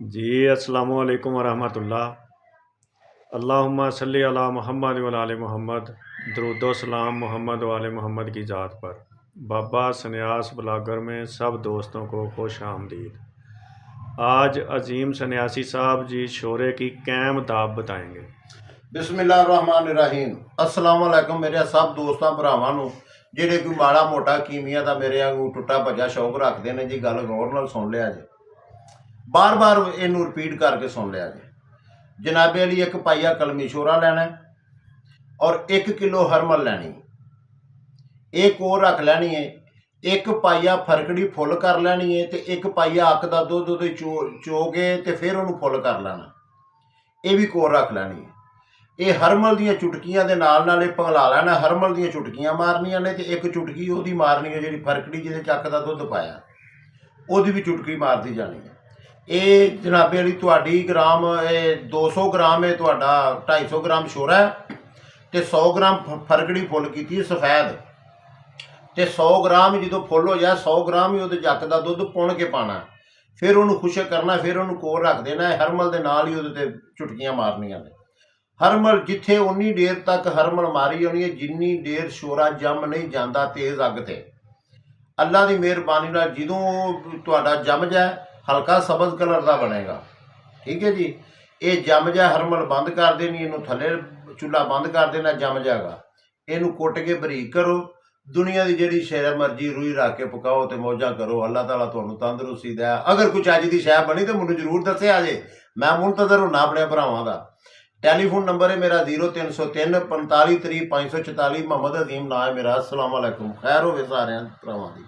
जी अस्सलामुअलैकुम वरहमतुल्लाह। अल्लाहुम्मा सल्ली अला मुहम्मद व आले मुहम्मद। दरूदो सलाम मोहम्मद व आले मुहम्मद की ज़ात पर। बाबा सन्यास ब्लागर में सब दोस्तों को खुश आमदीद। आज अजीम सन्यासी साहब जी शोरे की कैम दाब बताएंगे। बिस्मिल्लाहिर्रहमानिर्रहीम। अस्सलाम वालेकुम मेरे सब दोस्तों भरावां नूं ਜਿਹੜੇ कोई माड़ा मोटा कीमिया का मेरे वांगू टुटा भजा शौक रखते हैं जी। गल गौर नाल सुन लिया जे, बार बार इनू रिपीट करके सुन लिया जे। जनाबे अली एक पाइया कलमी शोरा लैना और 1 किलो हरमल लैनी, एक और रख लैनी है। एक पाइया फरकड़ी फुल कर लैनी है तो 1 पाइया अक का दुध उहदे चो के तो फिर उन्होंने फुल कर लेना, ये भी कोर रख लैनी है। ये हरमल दियाँ चुटकियां दे नाल ये पगला लेना। हरमल दियाँ चुटकियां मारनियां ने तो एक चुटकी उहदी मारनी है जी फरकड़ी जिहदे चक का दुध पाया, उहदी भी चुटकी मारती जानी है। ये जनाबे अली तुहाडी ग्राम 200 ग्राम है, तुहाडा 250 ग्राम शोरा है तो 100 ग्राम फरकड़ी फुल की सफेद तो 100 ग्राम जो फुल हो जाए 100 ग्राम ही उहदे जक का दुध पुण के पाना, फिर उन्होंने खुशक करना, फिर उन्होंने कोर रख देना। हरमल के नाल ही उहदे चुटकियां मारनियां ने। हरमल जिथे उन्नी देर तक हरमल मारी होनी है जिन्नी देर शोरा जम नहीं जाता तेज़ अग ते। अल्लाह की मेहरबानी नाल जदों तुहाडा जम जाए हल्का सबज कलर का बनेगा, ठीक है जी। ये जम जाए हरमल बंद कर देनी, इनू थले चूल्हा बंद कर देना, जम जाएगा। इनू कुट के बरीक करो, दुनिया की जिहड़ी शै मर्जी रूई रख के पकाओ तो मौजा करो। अल्लाह ताला तुहानू तंदुरुस्ती दे। अगर कुछ अज की शै बनी तो मैनू जरूर दस्सिया जे, मैं मुंतज़र होना अपने भरावां दा। टेलीफोन नंबर है मेरा 0303 45 30 544। मोहम्मद अजीम नाम है मेरा। अस्सलाम वालेकुम, खैर होवे सारियां भरावां दी।